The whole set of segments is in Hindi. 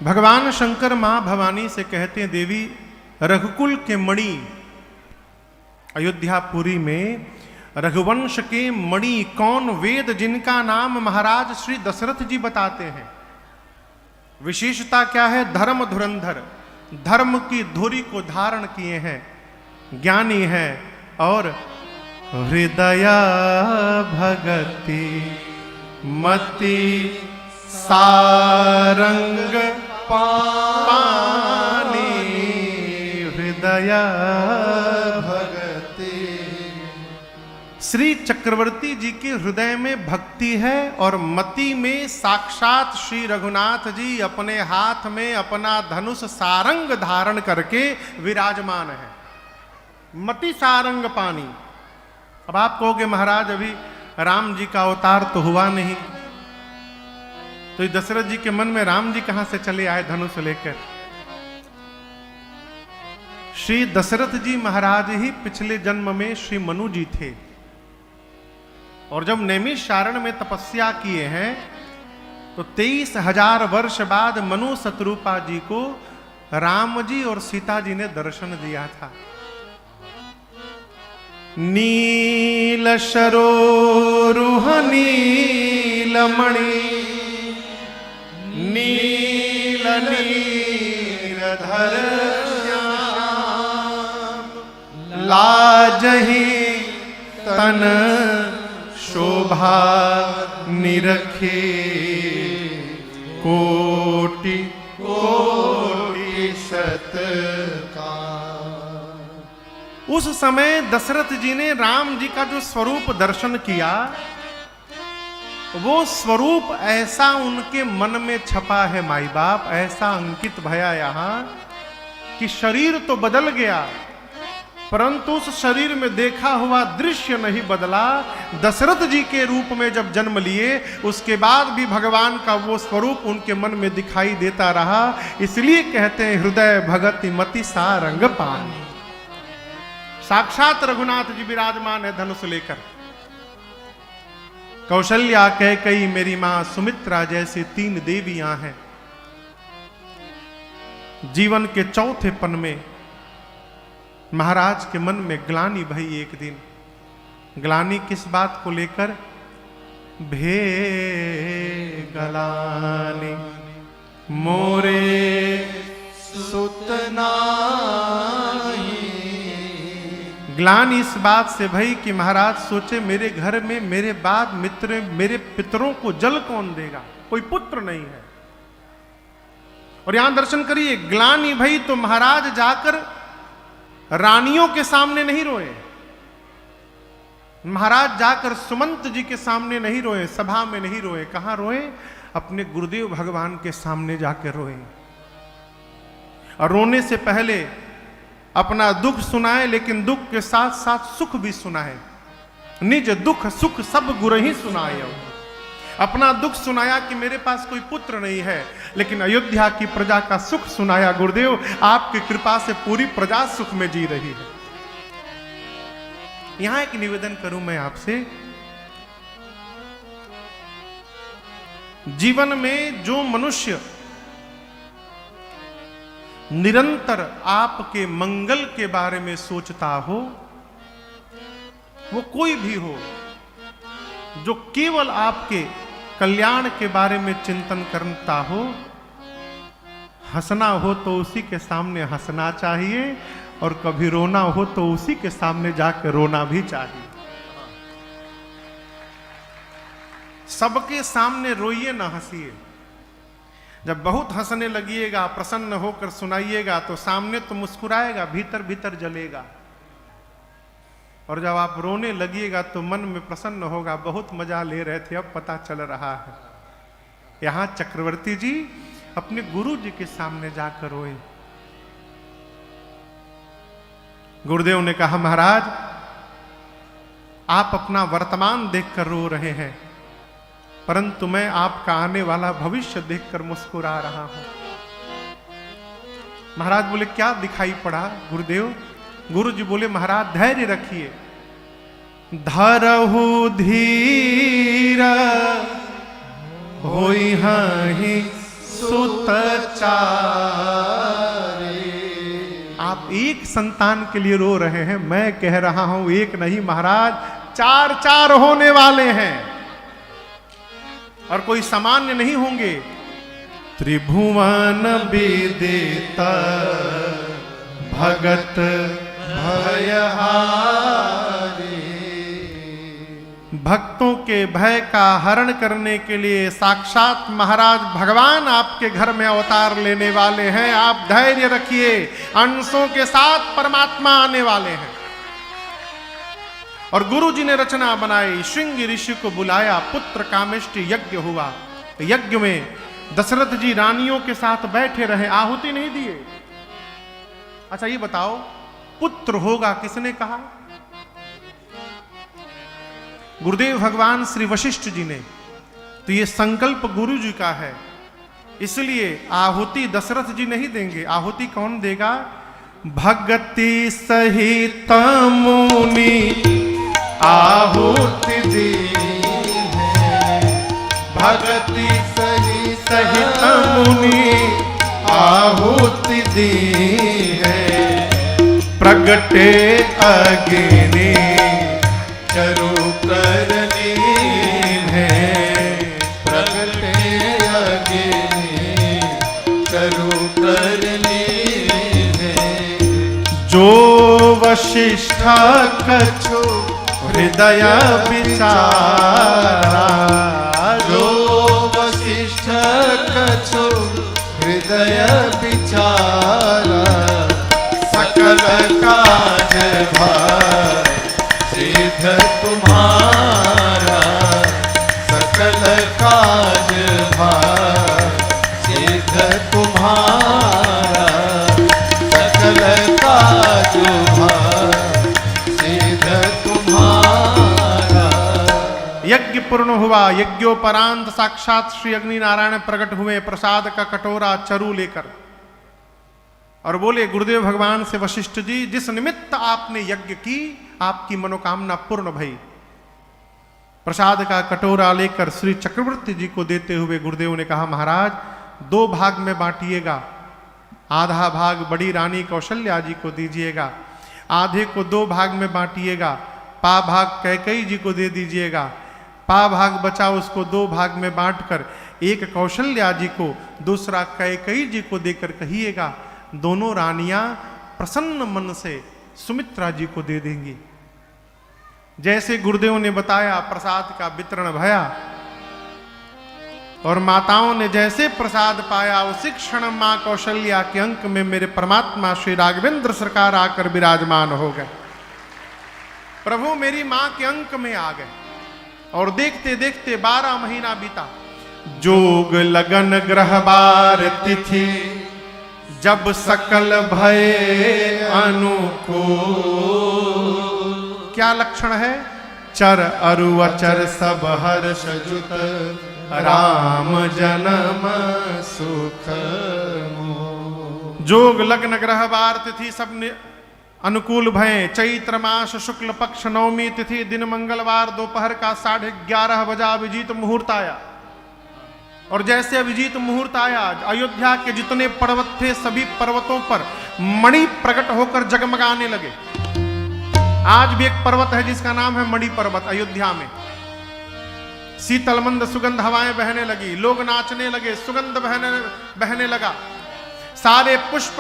भगवान शंकर मां भवानी से कहते हैं, देवी रघुकुल के मणि, अयोध्यापुरी में रघुवंश के मणि कौन वेद जिनका नाम महाराज श्री दशरथ जी बताते हैं। विशेषता क्या है? धर्म धुरंधर, धर्म की धुरी को धारण किए हैं, ज्ञानी है और हृदय भगति मति सारंग पानी, हृदय भगति। श्री चक्रवर्ती जी के हृदय में भक्ति है और मति में साक्षात श्री रघुनाथ जी अपने हाथ में अपना धनुष सारंग धारण करके विराजमान है। मति सारंग पानी। अब आप कहोगे महाराज अभी राम जी का अवतार तो हुआ नहीं, तो दशरथ जी के मन में राम जी कहां से चले आए धनुष लेकर? श्री दशरथ जी महाराज ही पिछले जन्म में श्री मनु जी थे और जब नैमिषारण्य में तपस्या किए हैं तो 23,000 वर्ष बाद मनु शत्रुपा जी को राम जी और सीता जी ने दर्शन दिया था। नील सरोरुह नीलमणि नील नीरधर श्याम, लाजहि तन शोभा निरखे, कोटि कोटि शत का। उस समय दशरथ जी ने राम जी का जो स्वरूप दर्शन किया, वो स्वरूप ऐसा उनके मन में छपा है माई बाप, ऐसा अंकित भया यहां कि शरीर तो बदल गया परंतु उस शरीर में देखा हुआ दृश्य नहीं बदला। दशरथ जी के रूप में जब जन्म लिए उसके बाद भी भगवान का वो स्वरूप उनके मन में दिखाई देता रहा। इसलिए कहते हैं हृदय भगति मति सारंग पानी। साक्षात रघुनाथ जी विराजमान है धनुष लेकर। कौशल्या कैकेयी मेरी मां सुमित्रा जैसे 3 देवियां हैं। जीवन के चौथे पन में महाराज के मन में ग्लानि भई। एक दिन ग्लानि किस बात को लेकर? भे गलानि मोरे सुतना। ग्लानि इस बात से भई कि महाराज सोचे मेरे घर में मेरे बाद मेरे पितरों को जल कौन देगा, कोई पुत्र नहीं है। और यहां दर्शन करिए, ग्लानि भई तो महाराज जाकर रानियों के सामने नहीं रोए, महाराज जाकर सुमंत जी के सामने नहीं रोए, सभा में नहीं रोए। कहां रोए? अपने गुरुदेव भगवान के सामने जाकर रोए। और रोने से पहले अपना दुख सुनाए, लेकिन दुख के साथ साथ सुख भी सुनाए। निज दुख सुख सब गुरु ही सुनाए। अपना दुख सुनाया कि मेरे पास कोई पुत्र नहीं है, लेकिन अयोध्या की प्रजा का सुख सुनाया। गुरुदेव आपकी कृपा से पूरी प्रजा सुख में जी रही है। यहां एक निवेदन करूं मैं आपसे, जीवन में जो मनुष्य निरंतर आपके मंगल के बारे में सोचता हो, वो कोई भी हो, जो केवल आपके कल्याण के बारे में चिंतन करता हो, हंसना हो तो उसी के सामने हंसना चाहिए और कभी रोना हो तो उसी के सामने जाकर रोना भी चाहिए। सबके सामने रोइए ना हंसिए। जब बहुत हंसने लगिएगा, प्रसन्न होकर सुनाइएगा तो सामने तो मुस्कुराएगा, भीतर भीतर जलेगा। और जब आप रोने लगिएगा तो मन में प्रसन्न होगा, बहुत मजा ले रहे थे अब पता चल रहा है। यहां चक्रवर्ती जी अपने गुरु जी के सामने जाकर रोए। गुरुदेव ने कहा महाराज आप अपना वर्तमान देखकर रो रहे हैं, परंतु मैं आपका आने वाला भविष्य देखकर मुस्कुरा रहा हूं। महाराज बोले क्या दिखाई पड़ा गुरुदेव? गुरु जी बोले महाराज धैर्य रखिए। धरहु धीर होई हहि सुत चारे। आप एक संतान के लिए रो रहे हैं, मैं कह रहा हूं एक नहीं महाराज, चार चार होने वाले हैं, और कोई सामान्य नहीं होंगे। त्रिभुवन विदिता भगत भयहारी। भक्तों के भय का हरण करने के लिए साक्षात महाराज भगवान आपके घर में अवतार लेने वाले हैं। आप धैर्य रखिए, अंशों के साथ परमात्मा आने वाले हैं। और गुरु जी ने रचना बनाई, श्रृंग ऋषि को बुलाया, पुत्र कामेष्टि यज्ञ हुआ। यज्ञ में दशरथ जी रानियों के साथ बैठे रहे, आहुति नहीं दिए। अच्छा ये बताओ, पुत्र होगा किसने कहा? गुरुदेव भगवान श्री वशिष्ठ जी ने। तो ये संकल्प गुरु जी का है, इसलिए आहुति दशरथ जी नहीं देंगे। आहुति कौन देगा? भगति सहित मुनि आहुति दी है। भगति सहित मुनि आहुति दी है। प्रगटे अग्नि चरु करनी है। प्रगटे अग्नि चरु करनी है। जो वशिष्ठ कछु हृदय विचारा। जो वशिष्ठ कछु हृदय विचारा। सकल काज भार सिद्ध तुम्हारा। सकल काज भार सिद्ध तुम्हारा। सकल काज भार सिद्ध तुम्हारा। यज्ञ पूर्ण हुआ। यज्ञोपरांत साक्षात श्री अग्नि नारायण प्रकट हुए, प्रसाद का कटोरा चरु लेकर, और बोले गुरुदेव भगवान से, वशिष्ठ जी जिस निमित्त आपने यज्ञ की, आपकी मनोकामना पूर्ण भई। प्रसाद का कटोरा लेकर श्री चक्रवर्ती जी को देते हुए गुरुदेव ने कहा, महाराज 2 भाग में बांटिएगा। आधा भाग बड़ी रानी कौशल्या जी को दीजिएगा, आधे को 2 भाग में बांटिएगा। पा भाग कैकेयी जी को दे दीजिएगा। पा भाग बचा उसको 2 भाग में बांटकर एक कौशल्या जी को, दूसरा कैकेयी जी को देकर कहिएगा, दोनों रानियां प्रसन्न मन से सुमित्रा जी को दे देंगी। जैसे गुरुदेव ने बताया, प्रसाद का वितरण भया, और माताओं ने जैसे प्रसाद पाया, उसी क्षण मां कौशल्या के अंक में मेरे परमात्मा श्री राघवेंद्र सरकार आकर विराजमान हो गए। प्रभु मेरी मां के अंक में आ गए, और देखते देखते 12 महीना बीता। जोग लगन ग्रह बार तिथि जब सकल भय अनुकूल। क्या लक्षण है? चर अरु अचर सब हर्ष जुत राम जन्म सुख मोह। जोग लग्न ग्रह बार तिथि सब अनुकूल भय। चैत्र मास शुक्ल पक्ष नवमी तिथि दिन मंगलवार दोपहर का 11:30 बजा अभिजीत मुहूर्त आया। और जैसे अभिजीत मुहूर्त आया, अयोध्या के जितने पर्वत थे सभी पर्वतों पर मणि प्रकट होकर जगमगाने लगे। आज भी एक पर्वत है जिसका नाम है मणि पर्वत अयोध्या में। शीतल मंद सुगंध हवाएं बहने लगी, लोग नाचने लगे, सुगंध बहने लगा। सारे पुष्प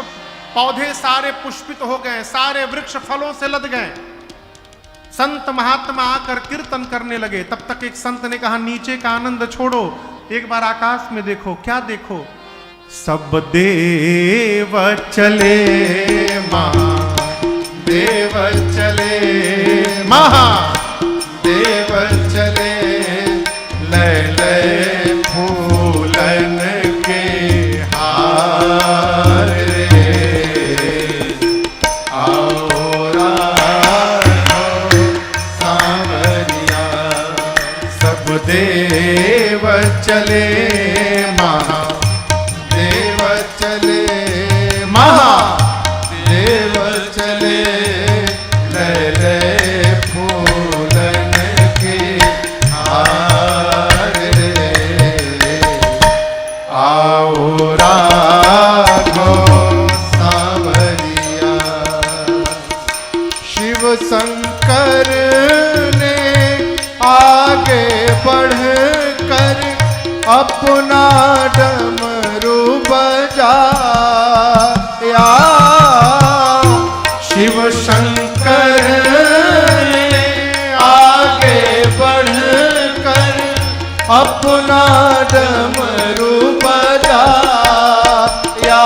पौधे सारे पुष्पित हो गए, सारे वृक्ष फलों से लद गए। संत महात्मा आकर कीर्तन करने लगे। तब तक एक संत ने कहा, नीचे का आनंद छोड़ो, एक बार आकाश में देखो। क्या देखो? सब देव चले महादेव चले, महादेव चले, लय लय फूलन के हार रे। आओ राघो सांवरिया, सब देव चले महादेव चले, महादेव चले, लय लय फूलन के हार रे। आओ बजाया। शिव शंकर ने आगे बढ़कर अपना डमरू बजाया।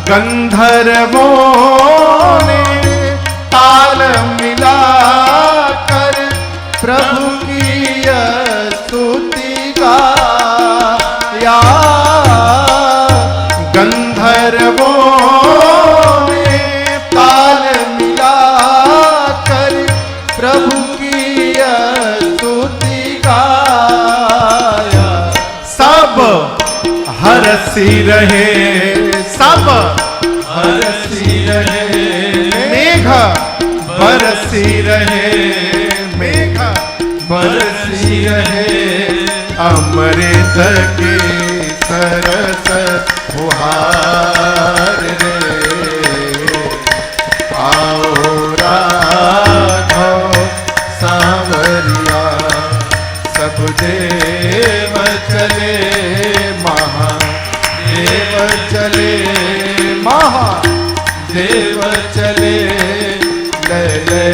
गंधर्वों ने ताल मिलाकर प्रभु की स्तुति गाया। गंधर्वों ने ताल मिलाकर प्रभु की स्तुति गाया। सब हरसी रहे, सब हरसी रहे, मेघ बरसी रहे, मेघ बरसी रहे, अमृत के सरस फुहार रे। आओ राघव सांवरिया, सब देव चले महादेव चले, महादेव चले, ले ले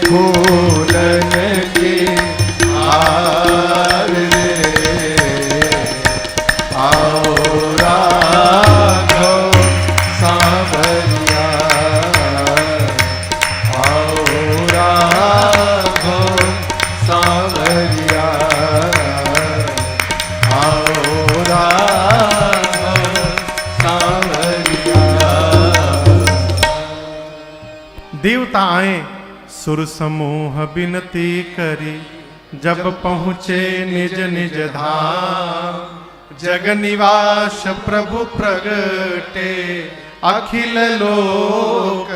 फूलन के हार रे। आओ राघव सांवरिया, आओ राघव सांवरिया, आओ राघव सांवरिया। देवता आए सुर समूह बिनती करी, जब पहुँचे निज निज धाम। जग निवास प्रभु प्रगटे, अखिल लोक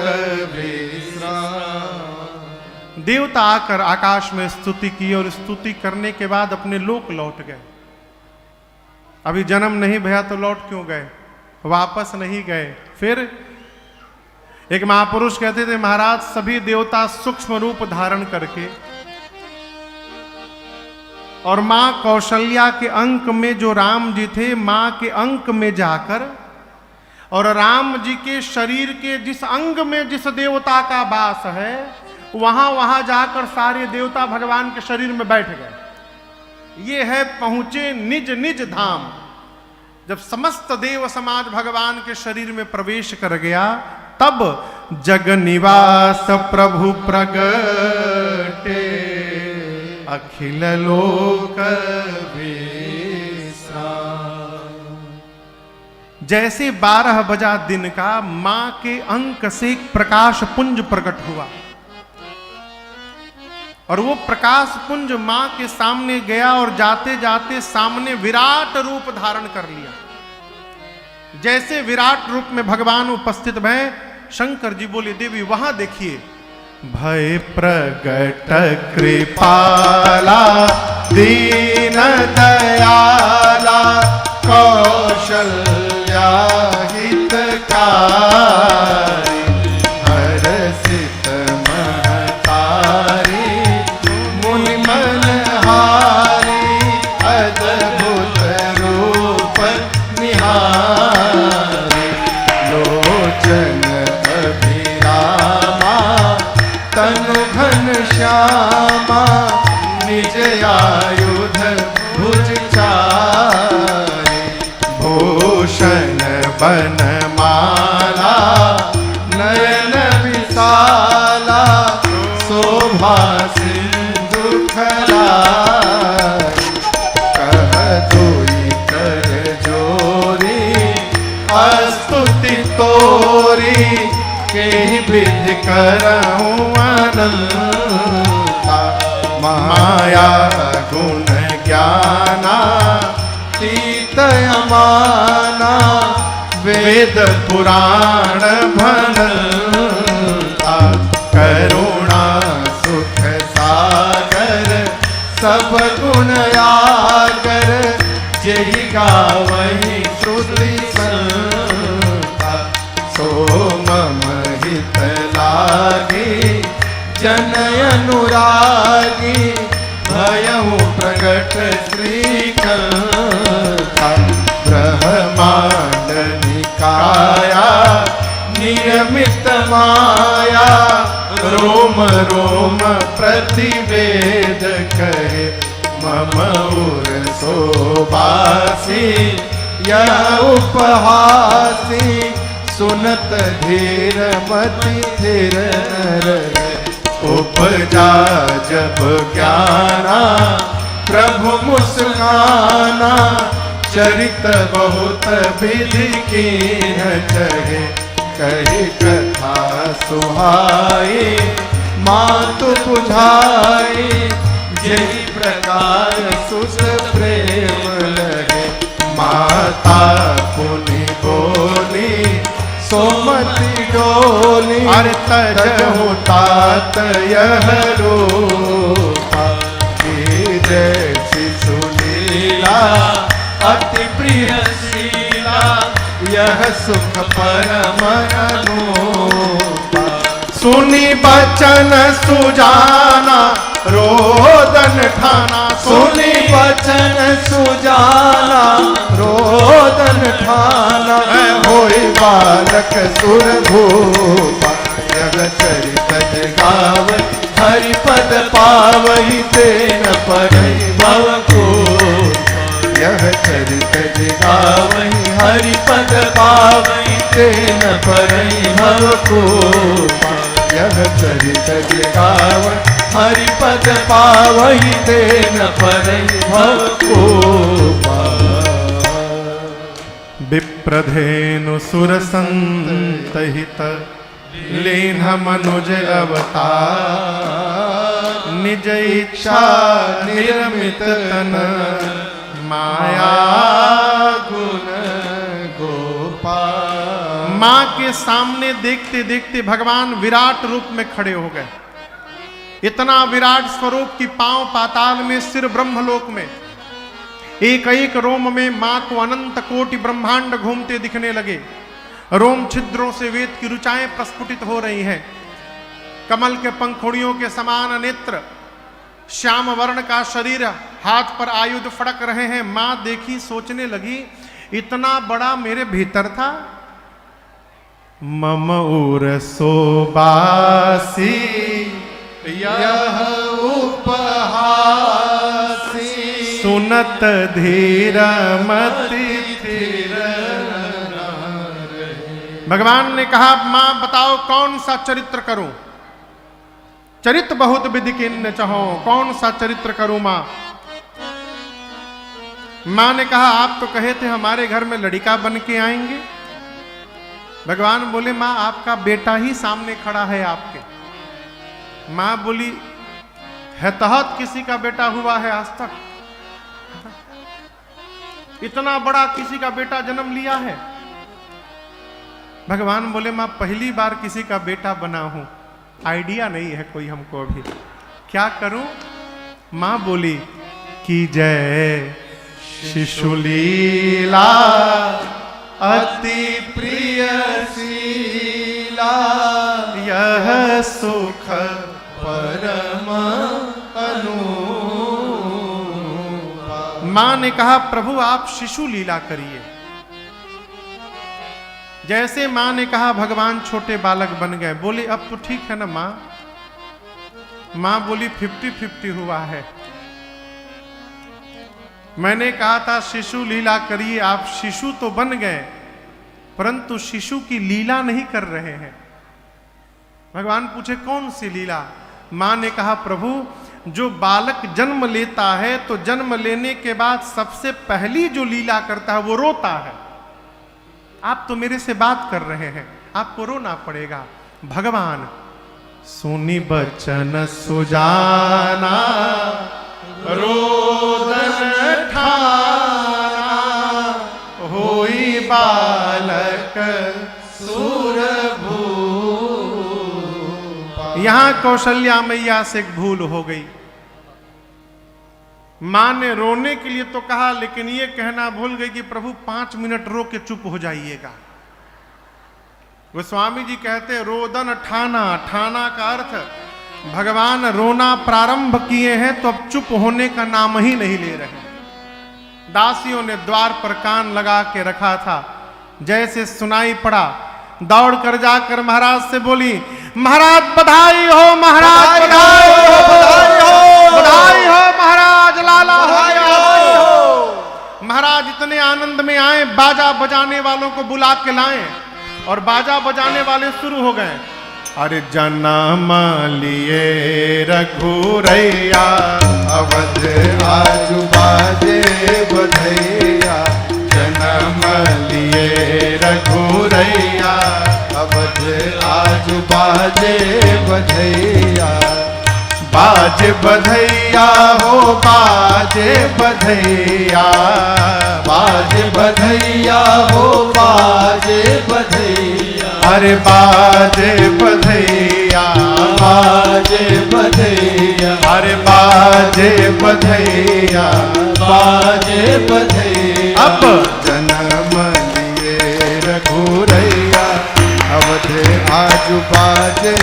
विश्राम। देवता आकर आकाश में स्तुति की और स्तुति करने के बाद अपने लोक लौट गए। अभी जन्म नहीं भया तो लौट क्यों गए, वापस नहीं गए। फिर एक महापुरुष कहते थे, महाराज सभी देवता सूक्ष्म रूप धारण करके और मां कौशल्या के अंक में जो राम जी थे, मां के अंक में जाकर और राम जी के शरीर के जिस अंग में जिस देवता का वास है, वहां जाकर सारे देवता भगवान के शरीर में बैठ गए। ये है पहुंचे निज निज धाम। जब समस्त देव समाज भगवान के शरीर में प्रवेश कर गया, तब जग निवास प्रभु प्रगटे, अखिल लोक विश्राम। जैसे 12 बजा दिन का मां के अंक से एक प्रकाश पुंज प्रकट हुआ और वो प्रकाश पुंज मां के सामने गया और जाते जाते सामने विराट रूप धारण कर लिया। जैसे विराट रूप में भगवान उपस्थित हैं, शंकर जी बोले, देवी वहां देखिए। भय प्रगट कृपाला दीन दयाला, कौशल्या हितकारी, हरसित महतारी, मुनि मनहारी, अद्भुत रूप निहारी, लोचन अभिरामा, तनु घन श्यामा, निज आयुध भुज चारि, भूषण बनमाला, नयन विशाला, शोभा सिंधु खलाई, कह जोई कर जोरी, स्तुति तोरी, के विधि करऊं अनंता, माया गुण ज्ञाना, तीत अमाना, वेद पुराण भनता, करुणा सुख सागर, सब गुण आगर, जेहि गावहि श्रुति संता, सो मम हित लागी, जनय अनुरागी, भयहु प्रगट श्रीकांता, ब्रह्मा माया, रोम रोम प्रतिवेद कहे, मम उर शोभासी यह उपहासी, सुनत धीर मति थिर न रहे। उपजा जब ज्ञाना प्रभु मुस्काना, चरित बहुत विधि कीन चहे, कही कथा सुहाई मातु बुझाई, यही प्रकार सुत प्रेम लगे। माता पुनि बोली सोमति डोली, अरे तजहु तात यह रूपा, जैसी सुनीला अति प्रिय शीला, यह सुख परम अनूपा। सुनी बचन सुजाना रोदन ठाना, सुनी बचन सुजाना रोदन ठाना, होई बालक सुर भूपा। यह चरित गाव हरि पद पावहि, तेन परहि भव को। यह चरित गावहि हरि पद पावहि, तेन परहि भव को। यह चरित गावहि हरि पद पावहि, तेन परहि भव को। विप्रधेनु सुर संतहित, लीन मनुज अवतार, निज इच्छा निर्मित तन, माया गुण गोपाल। मां के सामने देखते देखते भगवान विराट रूप में खड़े हो गए। इतना विराट स्वरूप की पांव पाताल में, सिर ब्रह्मलोक में, एक एक रोम में मां को अनंत कोटि ब्रह्मांड घूमते दिखने लगे। रोम छिद्रों से वेद की ऋचाएं प्रस्फुटित हो रही हैं। कमल के पंखुड़ियों के समान नेत्र, श्याम वर्ण का शरीर, हाथ पर आयुध फड़क रहे हैं। मां देखी, सोचने लगी, इतना बड़ा मेरे भीतर था। मम उर शोभासी यह उपहासी, सुनत धीर मति थिर न रहे। भगवान ने कहा, मां बताओ कौन सा चरित्र करूं? चरित बहुत विधि किन्न चाहो, कौन सा चरित्र करूं मां? मां ने कहा, आप तो कहे थे हमारे घर में लड़का बन के आएंगे। भगवान बोले, मां आपका बेटा ही सामने खड़ा है आपके। मां बोली, है तहत किसी का बेटा हुआ है आज तक? इतना बड़ा किसी का बेटा जन्म लिया है? भगवान बोले, मां पहली बार किसी का बेटा बना हूं, आइडिया नहीं है कोई हमको अभी, क्या करूं? मां बोली कि जय शिशुलीला अति प्रिय शीला, यह सुख परम अनूपा। मां ने कहा, प्रभु आप शिशु लीला करिए। जैसे मां ने कहा, भगवान छोटे बालक बन गए। बोले, अब तो ठीक है ना मां? मां बोली, 50-50 हुआ है। मैंने कहा था शिशु लीला करिए, आप शिशु तो बन गए, परंतु शिशु की लीला नहीं कर रहे हैं। भगवान पूछे, कौन सी लीला? मां ने कहा, प्रभु जो बालक जन्म लेता है तो जन्म लेने के बाद सबसे पहली जो लीला करता है वो रोता है। आप तो मेरे से बात कर रहे हैं, आपको रोना पड़ेगा। भगवान सुनी बचन सुजाना, रोदन ठाना, होई बालक सुरभूपा। यहां कौशल्या मैया से एक भूल हो गई। मां ने रोने के लिए तो कहा, लेकिन ये कहना भूल गई कि प्रभु 5 मिनट रो के चुप हो जाइएगा। गोस्वामी जी कहते, रोदन ठाना, ठाना का अर्थ भगवान रोना प्रारंभ किए हैं तो अब चुप होने का नाम ही नहीं ले रहे। दासियों ने द्वार पर कान लगा के रखा था। जैसे सुनाई पड़ा दौड़ कर जाकर महाराज से बोली, महाराज बधाई हो, महाराज बधाई हो, बधाई हो, बधाई हो महाराज, लाला हो गया। महाराज इतने आनंद में आए, बाजा बजाने वालों को बुला के लाए और बाजा बजाने वाले शुरू हो गए। अरे जन्म लिए रघुरैया, अवध आजू बाजे बधैया, जन्म लिए रघुरैया, अवध आजू बाजे बधैया, बाजे बधैया हो बाजे बधैया, बाजे बधैया हो बाजे बधैया, अरे बाजे बधैया, बाजे बधैया, अरे बाजे बधैया, बाजे बधैया। अब जन्म लिए रघुरैया, अवध आजू बाजे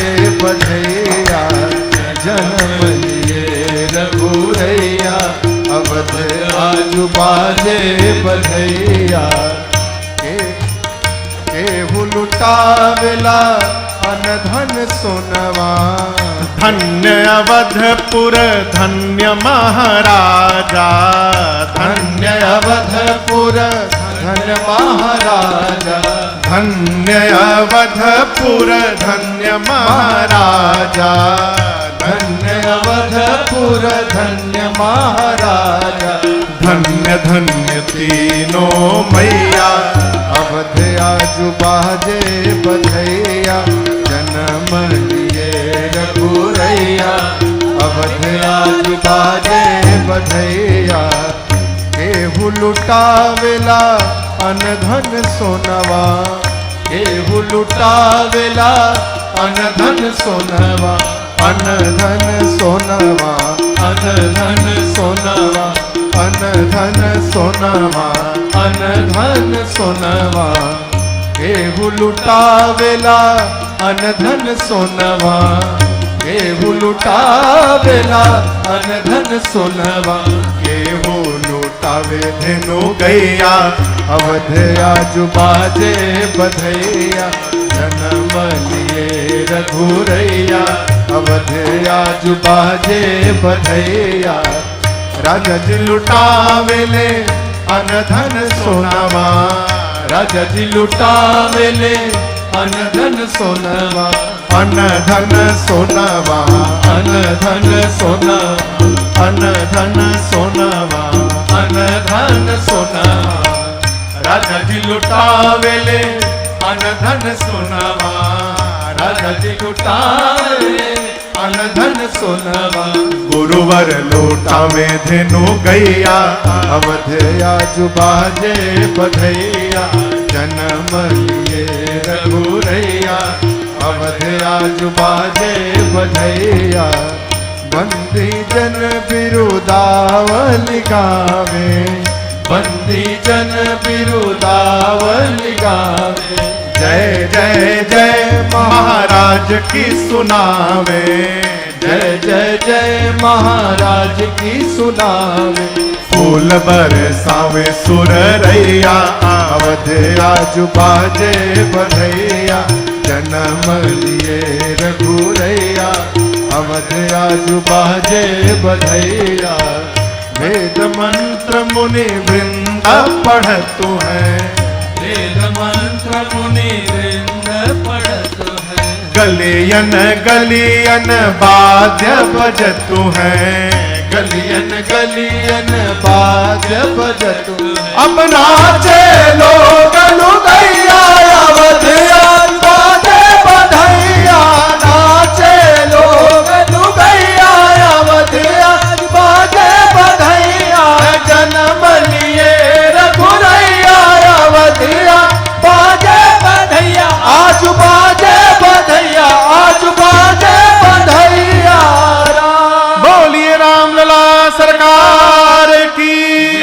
बधैया, जन्म लिए रघुरैया, अवध आजू बाजे बधैया। केहू लुटावेला अनधन सोनवा, धन्य अवधपुर धन्य महाराजा, धन्य अवधपुर धन्य महाराजा, धन्य अवधपुर धन्य महाराजा, धन्य अवधपुर धन्य महाराजा, धन्य धन्य तीनों मैया, अवध आजू बाजे बधैया, जन्म लिए रघुरैया, अवध आजू बाजे बधैया। केहू लुटावेला अनधन सोनवा, केहू लुटावेला अनधन सोनवा, अनधन सोनवा, अनधन सोनवा, अनधन सोनवा, अनधन सोनवा। केहू लुटावेला अनधन सोनवा, केहू लुटावेला अनधन सोनवा, केहू लुटावे धेनु गैया, अवध आजू बाजे बधैया, जन्म लिए रघुरैया, अवध आजू बाजे बधैया। राजा जी लुटावेले अनधन सोनावा, राजा जी लुटावेले अनधन सोनवा, अनधन सोनावा, अनधन सोना, अनधन सोनावा, अनधन सोनवा। राजा जी लुटावेले अनधन सोनावा, राजा जी लुटावे अनधन सोनवा, गुरुवर लुटावे धेनु गैया, अवध आजू बाजे बधैया, जन्म लिए रघुरैया, अवध आजू बाजे बधैया। बंदी जन बिरुदावली गावे, बंदी जन बिरुदावली गावे, जय जय जय महाराज की सुनावे, जय जय जय महाराज की सुनावे। फूल बरसावे सुररैया, अवध आजू बाजे बधैया, जन्म लिए रघुरैया, अवध आजू बाजे बधैया। वेद मंत्र मुनि वृंद पढ़तु है, वेद मंत्र मुनि वृंद पढ़त है, गलियन गलियन वाद्य बजतु है, गलियन गलियन बाज बजतु है। अब नाचे लोग लुगैया, अवध आजू बाजे बधैया, नाचे लोग लुगैया, अवध आजू बाजे बधैया, जन्म लिए रघुरैया, अवध बाजे बधैया, आजू बाजे बधैया, आजू बाजे बधैया। बोलिए रामलला सरकार की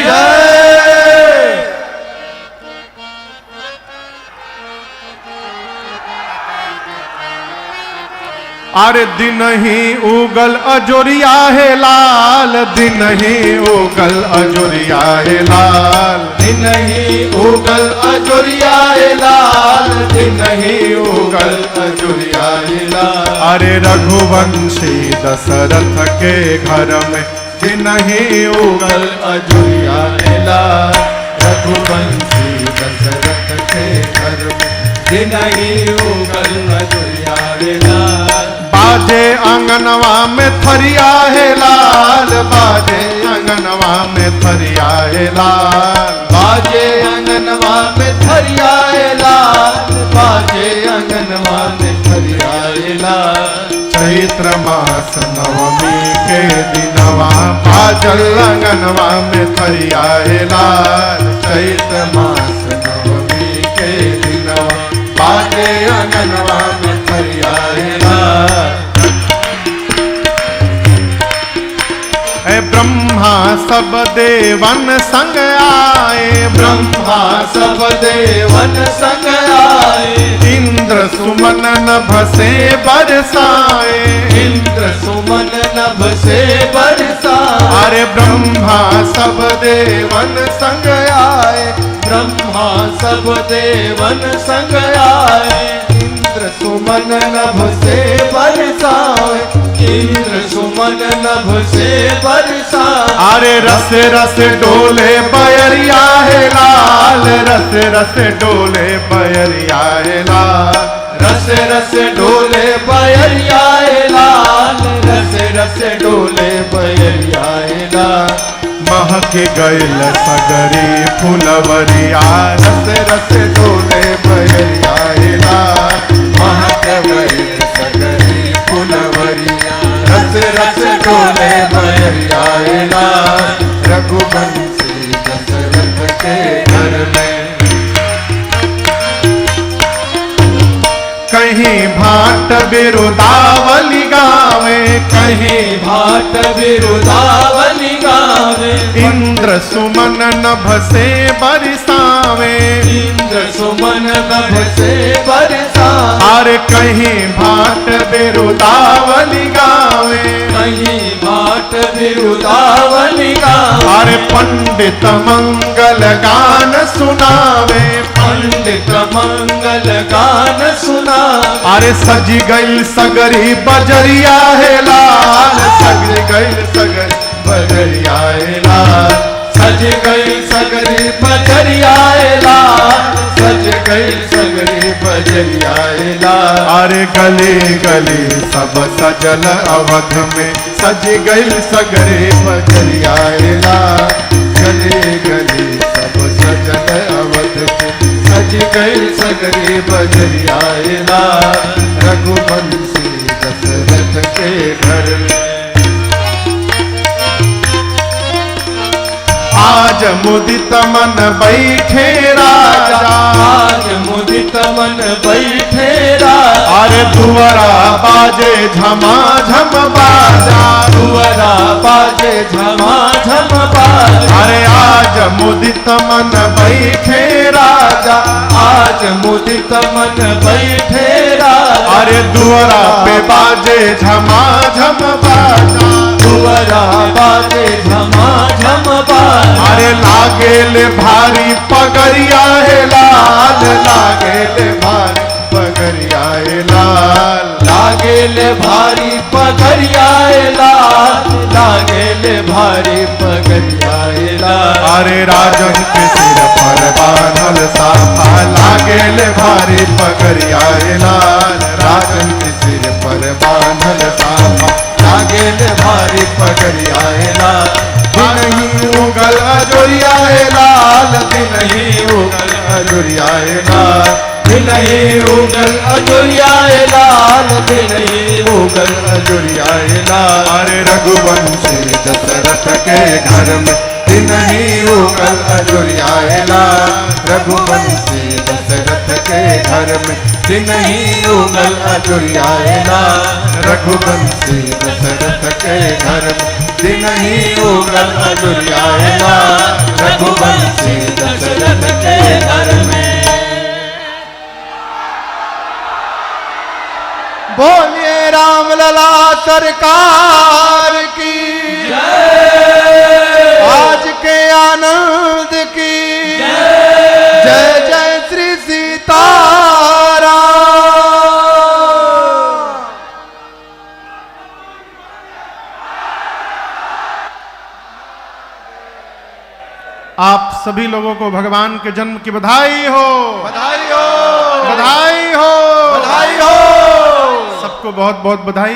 जय। अरे दिन ही उगल अजोरिया है लाल, दिन ही उगल अजोरिया है लाल, दिन ही उगल अजोरिया लाल, लाल दिन ही उगल अजुरिया लाल। अरे रघुवंशी दशरथ के घर में दिन ही उगल अजुरिया लाल। रघुवंशी दशरथ के घर में दिन ही उगल अजुरिया लाल। बाजे आंगनवा में थरिया है लाल, बाजे आंगनवा में थरिया है लाल। बाजे अंगनवा में थरिया लाल, बाजे अंगनवा में थरिया लाल। चैत्र मास नवमी के दिनवा बाजल आंगनवा में थरिया है लाल। चैत्र मास नवमी के दिनवा बाजे अंगनवा में थरिया लाल। ब्रह्मा सब देवन संग आए, ब्रह्मा सब देवन संग आए। इंद्र सुमन नभ से बरसाए, इंद्र सुमन नभ से बरसाए। अरे ब्रह्मा सब देवन संग आए, ब्रह्मा सब देवन संग आए। इंद्र सुमन नभ से बरसाए, इंद्र सुमन नभ से बरसाए। अरे रस रस डोले बयरिया है लाल, रस रस डोले बयरिया है लाल। रस रस डोले बयरिया लाल, रस रस डोले बयरिया लाल। महक गैल सगरी फुलवरिया, रस रस डोले बयरिया है लाल। महक गैल सगरी फुलवरिया, रस रस डोले बयरिया लाल। रघुवंशी दशरथ के घर में कहीं भाट बिरुदावली गावे, कहीं भाट बिरुदावली गावे। इंद्र सुमन नभ से बरसावे, इंद्र सुमन नभ से बरसाए। अरे कहीं भाट बिरुदावली गावे, कहीं भाट बिरुदावली गावे। अरे पंडित मंगल गान सुनावे, पंडित मंगल गान सुना। अरे सज गई सगरी बजरिया है लाल, सज गई सगरी बजरिया लाल। सज गई सगरी बजरिया लाल, सज गई सगरी बजरिया लाल। अरे गली गली सब सजल अवध में, सज गई सगरे बजरिया लाल। गली गली सब सजल अवध में, सज गई सगरी बजरिया लाल। रघुवंशी दशरथ के घर में आज मुदित मन बैठे राजा, आज मुदित मन बैठे राजा। अरे दुआरा बाजे झमा झम बाजा, दुआरा बाजे झमा झम बाजा। अरे आज मुदित मन बैठे राजा, आज मुदित मन बैठे राजा। अरे दुआरा पे बाजे झमा झम बाजा। दुआरा बाजे झमा झम बाजा। अरे लागेले भारी पगरिया है लाल, लागेले भारी पगरिया है लाल। लागेले भारी पगरिया लाल, लागेले भारी पगरिया लाल। अरे राजन के सिर पर बांधल साफा, लागेले भारी पगरिया है लाल। राजन के सिर पर बांधल साफा, लागेले भारी पगरिया लाल। नहीं उगल अजोरिया है लाल, दिन ही उगल अजुरिया लाल। दिन ही उगल अजुरिया लाल, दिन ही उगल अजुरिया लाल। अरे रघुवंशी दशरथ के घर में दिन ही उगल अजुरिया लाल। रघुवंशी दशरथ के घर में दिन ही उगल अजुरिया लाल। रघुवंशी दशरथ के घर में दिन ही उगल अजुरिया लाल। रघुवंशी दशरथ के घर में। बोलिए राम लला सरकार की जय। आज के आनंद की जय जय श्री सीता। आप सभी लोगों को भगवान के जन्म की बधाई हो, बधाई हो, बधाई हो, बधाई हो। सबको बहुत बहुत बधाई।